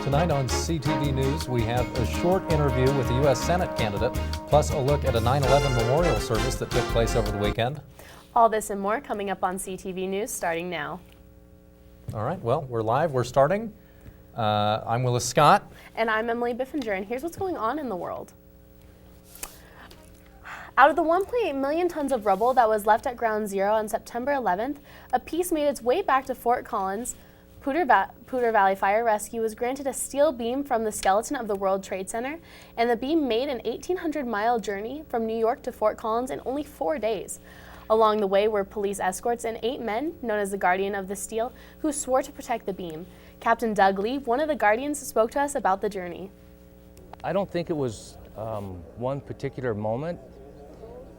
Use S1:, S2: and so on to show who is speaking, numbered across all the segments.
S1: Tonight on CTV News, we have a short interview with the U.S. Senate candidate, plus a look at a 9/11 memorial service that took place over the weekend.
S2: All this and more coming up on CTV News starting now.
S1: All right, well, we're live. We're starting. I'm Willis Scott.
S2: And I'm Emily Biffinger, and here's what's going on in the world. Out of the 1.8 million tons of rubble that was left at Ground Zero on September 11th, a piece made its way back to Fort Collins. Poudre Valley Fire Rescue was granted a steel beam from the skeleton of the World Trade Center, and the beam made an 1,800-mile journey from New York to Fort Collins in only 4 days. Along the way were police escorts and 8 men, known as the Guardian of the Steel, who swore to protect the beam. Captain Doug Lee, one of the Guardians, spoke to us about the journey.
S3: I don't think it was one particular moment.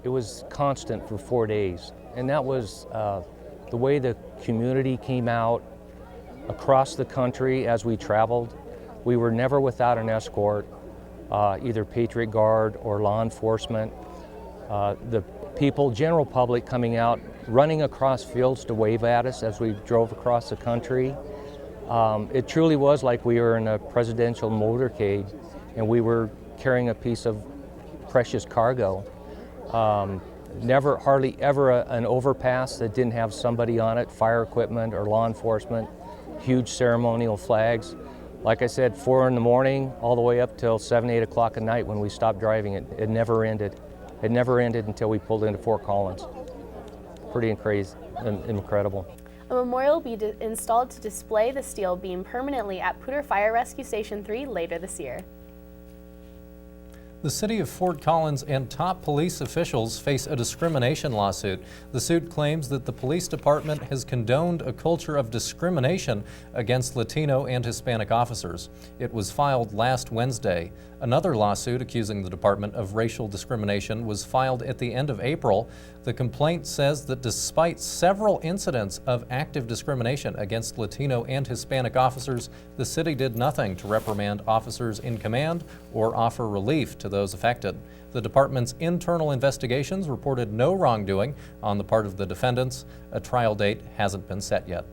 S3: It was constant for 4 days, and that was the way the community came out across the country as we traveled. We were never without an escort, either Patriot Guard or law enforcement. The people, general public, coming out, running across fields to wave at us as we drove across the country. It truly was like we were in a presidential motorcade and we were carrying a piece of precious cargo. Hardly ever an overpass that didn't have somebody on it, fire equipment or law enforcement, huge ceremonial flags. Like I said, 4 in the morning all the way up till 7, 8 o'clock at night when we stopped driving. It never ended. It never ended until we pulled into Fort Collins. Pretty crazy and incredible.
S2: A memorial will be installed to display the steel beam permanently at Poudre Fire Rescue Station 3 later this year.
S1: The city of Fort Collins and top police officials face a discrimination lawsuit. The suit claims that the police department has condoned a culture of discrimination against Latino and Hispanic officers. It was filed last Wednesday. Another lawsuit accusing the department of racial discrimination was filed at the end of April. The complaint says that despite several incidents of active discrimination against Latino and Hispanic officers, the city did nothing to reprimand officers in command or offer relief to those affected. The department's internal investigations reported no wrongdoing on the part of the defendants. A trial date hasn't been set yet.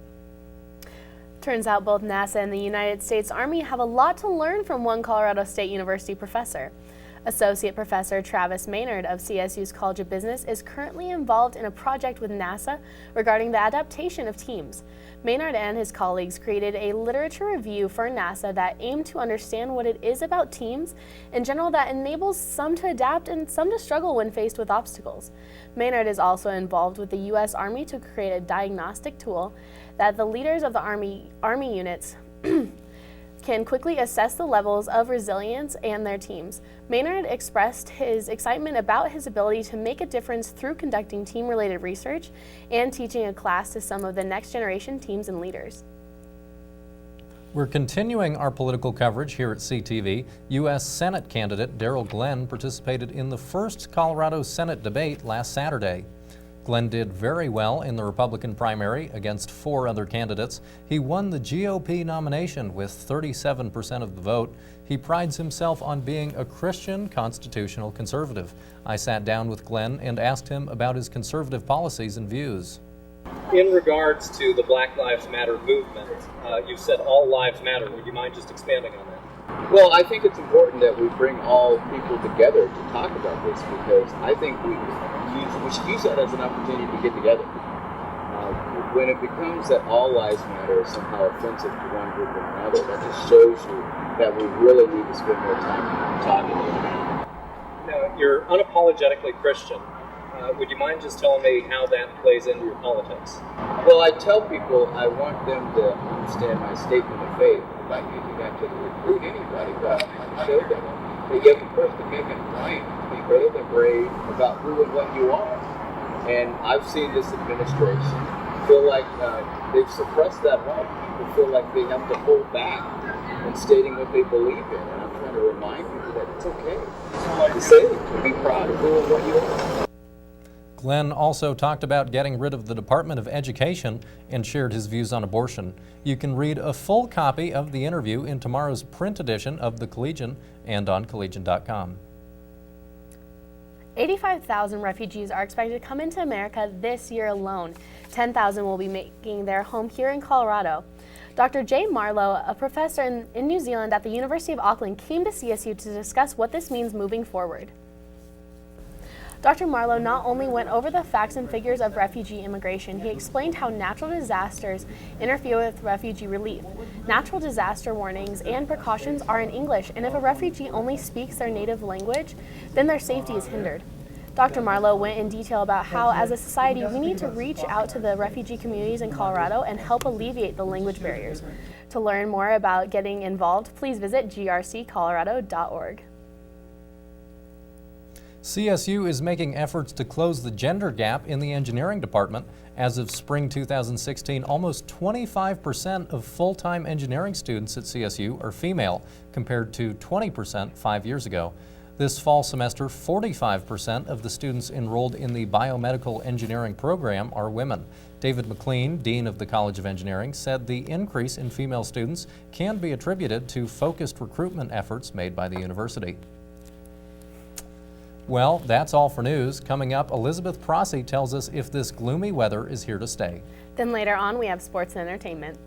S2: Turns out both NASA and the United States Army have a lot to learn from one Colorado State University professor. Associate Professor Travis Maynard of CSU's College of Business is currently involved in a project with NASA regarding the adaptation of teams. Maynard and his colleagues created a literature review for NASA that aimed to understand what it is about teams in general that enables some to adapt and some to struggle when faced with obstacles. Maynard is also involved with the U.S. Army to create a diagnostic tool that the leaders of the Army units can quickly assess the levels of resilience and their teams. Maynard expressed his excitement about his ability to make a difference through conducting team-related research and teaching a class to some of the next generation teams and leaders.
S1: We're continuing our political coverage here at CTV. U.S. Senate candidate Darrell Glenn participated in the first Colorado Senate debate last Saturday. Glenn did very well in the Republican primary against 4 other candidates. He won the GOP nomination with 37% of the vote. He prides himself on being a Christian constitutional conservative. I sat down with Glenn and asked him about his conservative policies and views.
S4: In regards to the Black Lives Matter movement, you said all lives matter. Would you mind just expanding on that?
S5: Well, I think it's important that we bring all people together to talk about this because I think we should use that as an opportunity to get together. When it becomes that all lives matter is somehow offensive to one group or another, that just shows you that we really need to spend more time talking about it.
S4: Now, you're unapologetically Christian. Would you mind just telling me how that plays into your politics?
S5: Well, I tell people I want them to understand my statement of faith by using that to recruit anybody, but I show them that you have a first to make it right, be brave and brave about who and what you are. And I've seen this administration feel like they've suppressed that right. People feel like they have to hold back in stating what they believe in. And I'm trying to remind people that it's okay to say it, to be proud of who and what you are.
S1: Glenn also talked about getting rid of the Department of Education and shared his views on abortion. You can read a full copy of the interview in tomorrow's print edition of The Collegian and on collegian.com.
S2: 85,000 refugees are expected to come into America this year alone. 10,000 will be making their home here in Colorado. Dr. Jay Marlowe, a professor in New Zealand at the University of Auckland, came to CSU to discuss what this means moving forward. Dr. Marlowe not only went over the facts and figures of refugee immigration, he explained how natural disasters interfere with refugee relief. Natural disaster warnings and precautions are in English, and if a refugee only speaks their native language, then their safety is hindered. Dr. Marlowe went in detail about how, as a society, we need to reach out to the refugee communities in Colorado and help alleviate the language barriers. To learn more about getting involved, please visit grccolorado.org.
S1: CSU is making efforts to close the gender gap in the engineering department. As of spring 2016, almost 25% of full-time engineering students at CSU are female, compared to 20% 5 years ago. This fall semester, 45% of the students enrolled in the biomedical engineering program are women. David McLean, Dean of the College of Engineering, said the increase in female students can be attributed to focused recruitment efforts made by the university. Well, that's all for news. Coming up, Elizabeth Prossi tells us if this gloomy weather is here to stay.
S2: Then later on, we have sports and entertainment.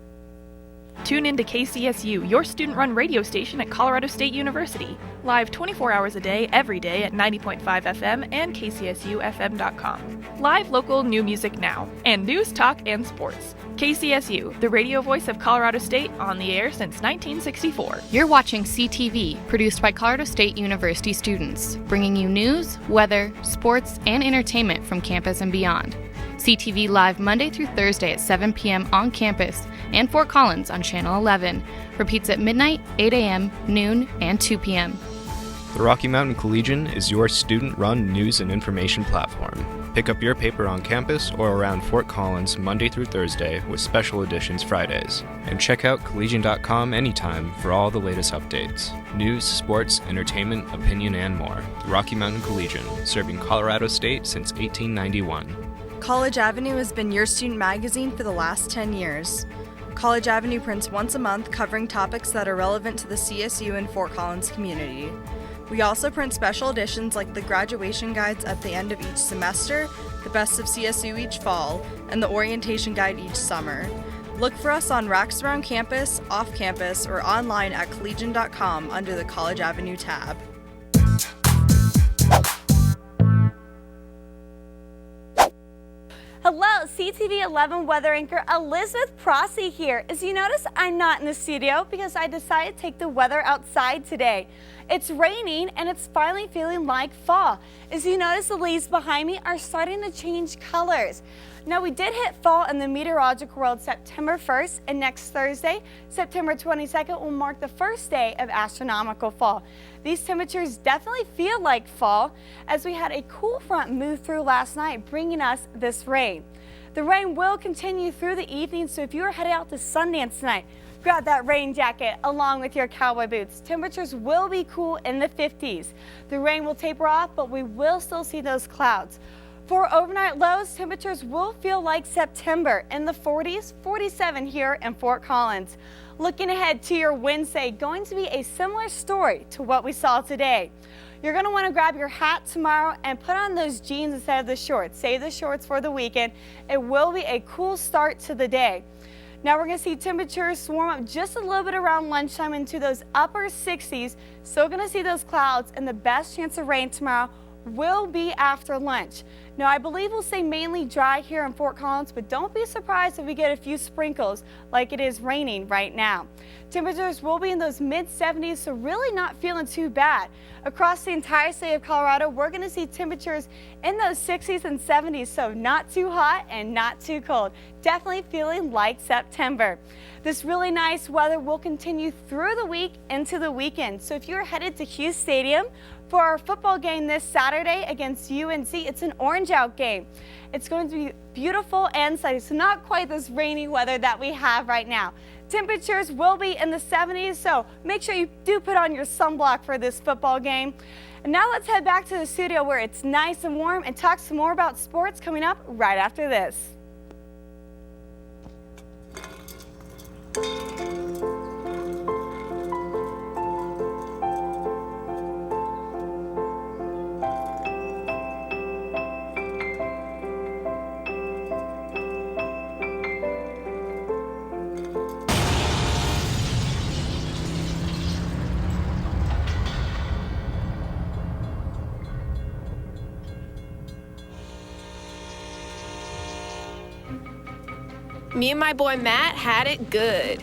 S6: Tune in to KCSU, your student-run radio station at Colorado State University. Live 24 hours a day, every day at 90.5 FM and kcsufm.com. Live local new music now, and news, talk, and sports. KCSU, the radio voice of Colorado State, on the air since 1964.
S7: You're watching CTV, produced by Colorado State University students, bringing you news, weather, sports, and entertainment from campus and beyond. CTV live Monday through Thursday at 7 p.m. on campus and Fort Collins on Channel 11. Repeats at midnight, 8 a.m., noon, and 2 p.m.
S8: The Rocky Mountain Collegian is your student-run news and information platform. Pick up your paper on campus or around Fort Collins Monday through Thursday with special editions Fridays. And check out collegian.com anytime for all the latest updates. News, sports, entertainment, opinion, and more. The Rocky Mountain Collegian, serving Colorado State since 1891.
S9: College Avenue has been your student magazine for the last 10 years. College Avenue prints once a month covering topics that are relevant to the CSU and Fort Collins community. We also print special editions like the graduation guides at the end of each semester, the best of CSU each fall, and the orientation guide each summer. Look for us on racks around campus, off campus, or online at collegian.com under the College Avenue tab.
S10: Hello, CTV 11 weather anchor Elizabeth Prossi here. As you notice, I'm not in the studio because I decided to take the weather outside today. It's raining and it's finally feeling like fall. As you notice, the leaves behind me are starting to change colors. Now, we did hit fall in the meteorological world September 1st, and next Thursday, September 22nd, will mark the first day of astronomical fall. These temperatures definitely feel like fall as we had a cool front move through last night, bringing us this rain. The rain will continue through the evening, so if you are headed out to Sundance tonight, grab that rain jacket along with your cowboy boots. Temperatures will be cool in the 50s. The rain will taper off, but we will still see those clouds. For overnight lows, temperatures will feel like September in the 40s, 47 here in Fort Collins. Looking ahead to your Wednesday, going to be a similar story to what we saw today. You're going to want to grab your hat tomorrow and put on those jeans instead of the shorts. Save the shorts for the weekend. It will be a cool start to the day. Now we're going to see temperatures warm up just a little bit around lunchtime into those upper 60s. Still going to see those clouds, and the best chance of rain tomorrow will be after lunch. Now, I believe we'll stay mainly dry here in Fort Collins, but don't be surprised if we get a few sprinkles like it is raining right now. Temperatures will be in those mid-70s, so really not feeling too bad. Across the entire state of Colorado, we're going to see temperatures in those 60s and 70s, so not too hot and not too cold. Definitely feeling like September. This really nice weather will continue through the week into the weekend. So if you're headed to Hughes Stadium for our football game this Saturday against UNC, it's an orange out game. It's going to be beautiful and sunny, so not quite this rainy weather that we have right now. Temperatures will be in the 70s, so make sure you do put on your sunblock for this football game. And now let's head back to the studio where it's nice and warm and talk some more about sports coming up right after this.
S11: Me and my boy Matt had it good.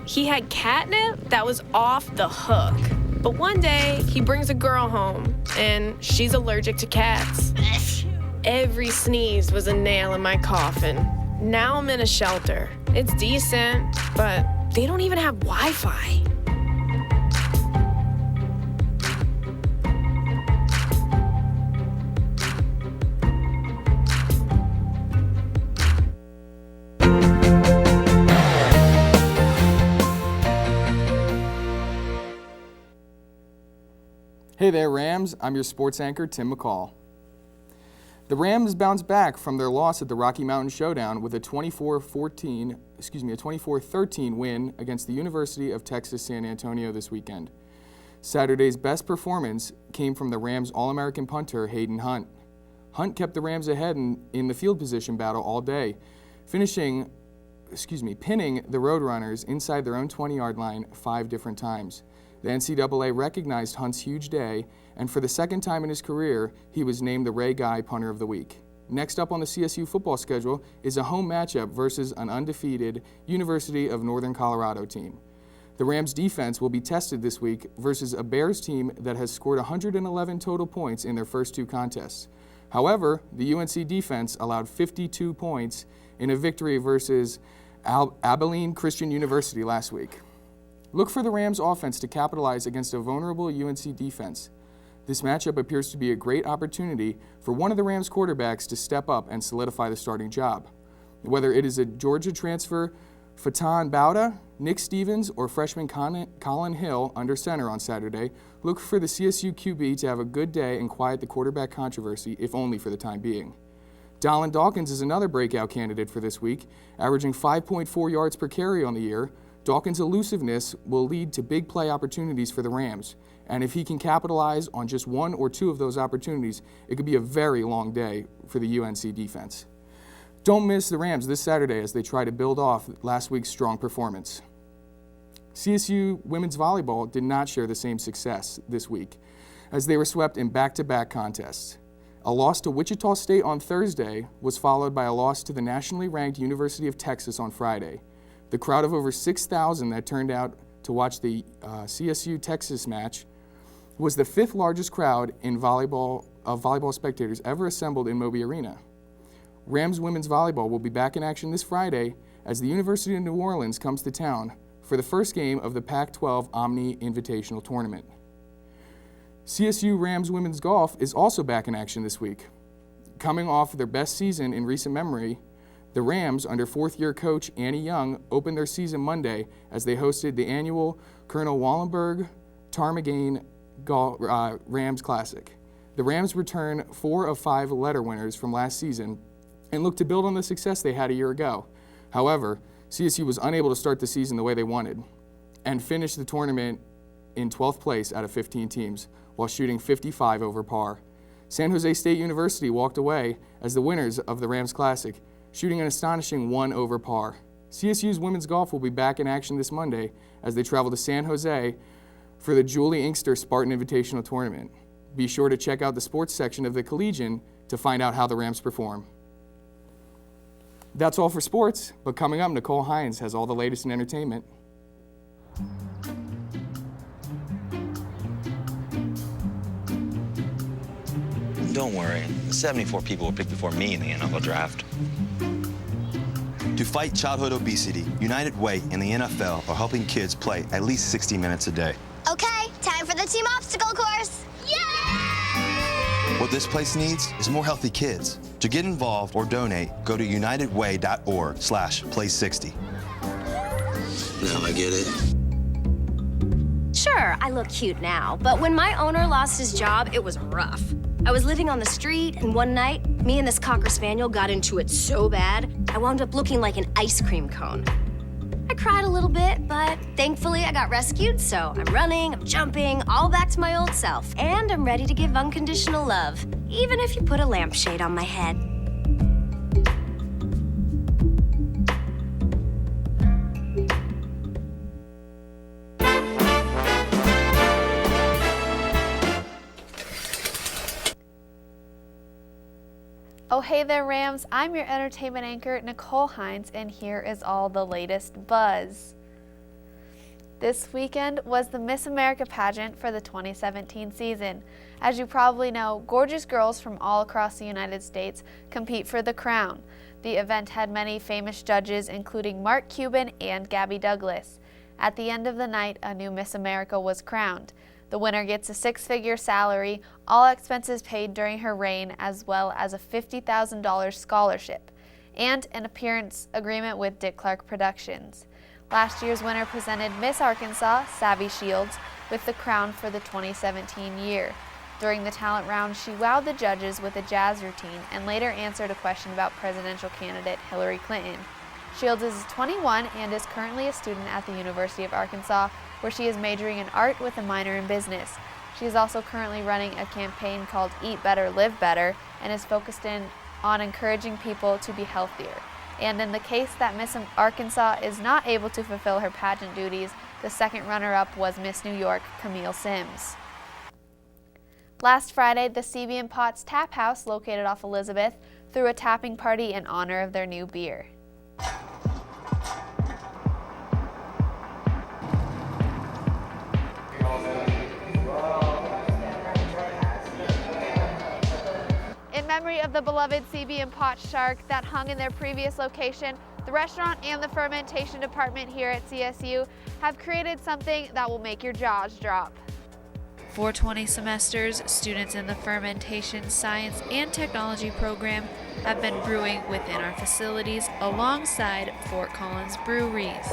S11: He had catnip that was off the hook. But one day, he brings a girl home, and she's allergic to cats. Every sneeze was a nail in my coffin. Now I'm in a shelter. It's decent, but they don't even have Wi-Fi.
S12: Hey there, Rams. I'm your sports anchor, Tim McCall. The Rams bounced back from their loss at the Rocky Mountain Showdown with a 24-13 win against the University of Texas San Antonio this weekend. Saturday's best performance came from the Rams All-American punter Hayden Hunt. Hunt kept the Rams ahead in the field position battle all day, pinning the Roadrunners inside their own 20-yard line 5 different times. The NCAA recognized Hunt's huge day, and for the second time in his career, he was named the Ray Guy Punter of the Week. Next up on the CSU football schedule is a home matchup versus an undefeated University of Northern Colorado team. The Rams' defense will be tested this week versus a Bears team that has scored 111 total points in their first 2 contests. However, the UNC defense allowed 52 points in a victory versus Abilene Christian University last week. Look for the Rams' offense to capitalize against a vulnerable UNC defense. This matchup appears to be a great opportunity for one of the Rams' quarterbacks to step up and solidify the starting job. Whether it is a Georgia transfer, Fatan Bauda, Nick Stevens, or freshman Colin Hill under center on Saturday, look for the CSU QB to have a good day and quiet the quarterback controversy, if only for the time being. Dallin Dawkins is another breakout candidate for this week, averaging 5.4 yards per carry on the year. Dawkins' elusiveness will lead to big play opportunities for the Rams, and if he can capitalize on just 1 or 2 of those opportunities, it could be a very long day for the UNC defense. Don't miss the Rams this Saturday as they try to build off last week's strong performance. CSU women's volleyball did not share the same success this week, as they were swept in back-to-back contests. A loss to Wichita State on Thursday was followed by a loss to the nationally ranked University of Texas on Friday. The crowd of over 6,000 that turned out to watch the CSU-Texas match was the 5th largest crowd in volleyball spectators ever assembled in Moby Arena. Rams women's volleyball will be back in action this Friday as the University of New Orleans comes to town for the first game of the Pac-12 Omni Invitational Tournament. CSU Rams women's golf is also back in action this week. Coming off their best season in recent memory, the Rams, under 4th-year coach Annie Young, opened their season Monday as they hosted the annual Colonel Wallenberg Ptarmigan Rams Classic. The Rams return 4 of 5 letter winners from last season and look to build on the success they had a year ago. However, CSU was unable to start the season the way they wanted and finished the tournament in 12th place out of 15 teams while shooting 55 over par. San Jose State University walked away as the winners of the Rams Classic, shooting an astonishing 1 over par. CSU's women's golf will be back in action this Monday as they travel to San Jose for the Julie Inkster Spartan Invitational Tournament. Be sure to check out the sports section of the Collegian to find out how the Rams perform. That's all for sports, but coming up, Nicole Hines has all the latest in entertainment.
S13: Don't worry, 74 people were picked before me in the NFL draft.
S14: To fight childhood obesity, United Way and the NFL are helping kids play at least 60 minutes a day.
S15: Okay, time for the team obstacle course. Yay!
S14: What this place needs is more healthy kids. To get involved or donate, go to unitedway.org/play60.
S13: Now I get it.
S15: Sure, I look cute now, but when my owner lost his job, it was rough. I was living on the street, and one night, me and this Cocker Spaniel got into it so bad, I wound up looking like an ice cream cone. I cried a little bit, but thankfully I got rescued, so I'm running, I'm jumping, all back to my old self, and I'm ready to give unconditional love, even if you put a lampshade on my head.
S2: Oh hey there Rams, I'm your entertainment anchor Nicole Hines, and here is all the latest buzz. This weekend was the Miss America pageant for the 2017 season. As you probably know, gorgeous girls from all across the United States compete for the crown. The event had many famous judges, including Mark Cuban and Gabby Douglas. At the end of the night, a new Miss America was crowned. The winner gets a six-figure salary, all expenses paid during her reign, as well as a $50,000 scholarship, and an appearance agreement with Dick Clark Productions. Last year's winner presented Miss Arkansas, Savvy Shields, with the crown for the 2017 year. During the talent round, she wowed the judges with a jazz routine and later answered a question about presidential candidate Hillary Clinton. Shields is 21 and is currently a student at the University of Arkansas, where she is majoring in art with a minor in business. She is also currently running a campaign called Eat Better, Live Better, and is focused on encouraging people to be healthier. And in the case that Miss Arkansas is not able to fulfill her pageant duties, the second runner-up was Miss New York, Camille Sims. Last Friday, the CB and Potts Tap House, located off Elizabeth, threw a tapping party in honor of their new beer. In memory of the beloved CB and Potts shark that hung in their previous location, the restaurant and the fermentation department here at CSU have created something that will make your jaws drop. For 20 semesters, students in the Fermentation Science and Technology program have been brewing within our facilities alongside Fort Collins breweries.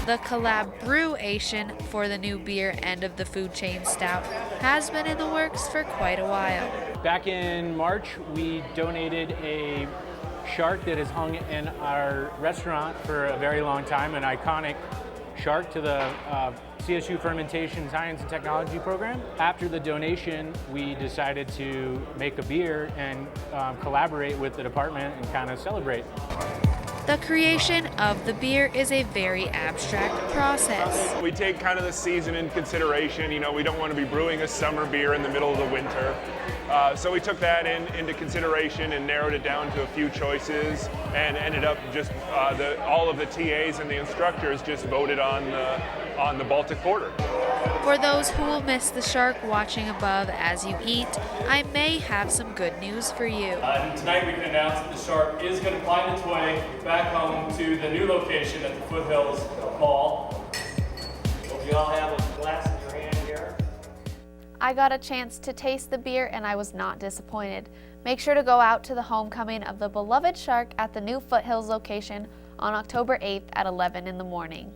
S2: The collaboration for the new beer end of the food chain stout has been in the works for quite a while.
S16: Back in March, we donated a shark that has hung in our restaurant for a very long time, an iconic shark, to the CSU Fermentation Science and Technology program. After the donation, we decided to make a beer and collaborate with the department and kind of celebrate.
S2: The creation of the beer is a very abstract process.
S17: We take kind of the season in consideration. You know, we don't want to be brewing a summer beer in the middle of the winter. So we took that into consideration and narrowed it down to a few choices, and ended up just all of the TAs and the instructors just voted on the Baltic Porter.
S2: For those who will miss the shark watching above as you eat, I may have some good news for you.
S18: Tonight we can announce that the shark is going to find its way back home to the new location at the Foothills Mall. Hope you all have a glass in your hand here.
S2: I got a chance to taste the beer and I was not disappointed. Make sure to go out to the homecoming of the beloved shark at the new Foothills location on October 8th at 11 in the morning.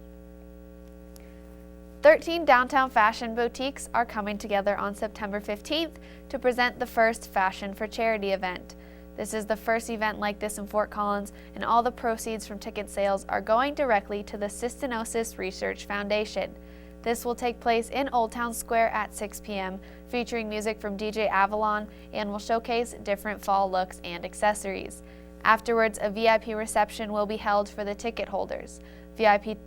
S2: 13 downtown fashion boutiques are coming together on September 15th to present the first Fashion for Charity event. This is the first event like this in Fort Collins, and all the proceeds from ticket sales are going directly to the Cystinosis Research Foundation. This will take place in Old Town Square at 6 p.m., featuring music from DJ Avalon, and will showcase different fall looks and accessories. Afterwards, a VIP reception will be held for the ticket holders. VIP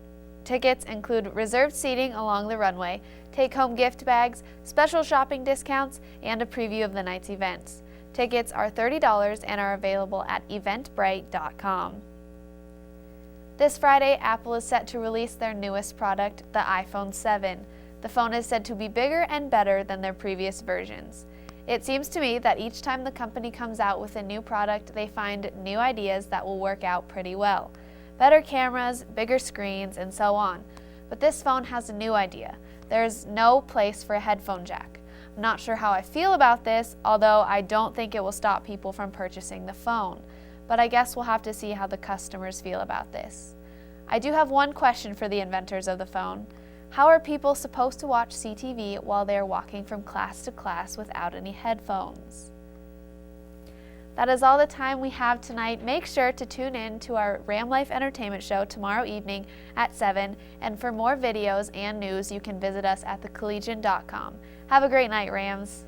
S2: tickets include reserved seating along the runway, take-home gift bags, special shopping discounts, and a preview of the night's events. Tickets are $30 and are available at eventbrite.com. This Friday, Apple is set to release their newest product, the iPhone 7. The phone is said to be bigger and better than their previous versions. It seems to me that each time the company comes out with a new product, they find new ideas that will work out pretty well. Better cameras, bigger screens, and so on. But this phone has a new idea. There's no place for a headphone jack. I'm not sure how I feel about this, although I don't think it will stop people from purchasing the phone. But I guess we'll have to see how the customers feel about this. I do have one question for the inventors of the phone. How are people supposed to watch CTV while they are walking from class to class without any headphones? That is all the time we have tonight. Make sure to tune in to our Ram Life Entertainment Show tomorrow evening at 7. And for more videos and news, you can visit us at thecollegian.com. Have a great night, Rams.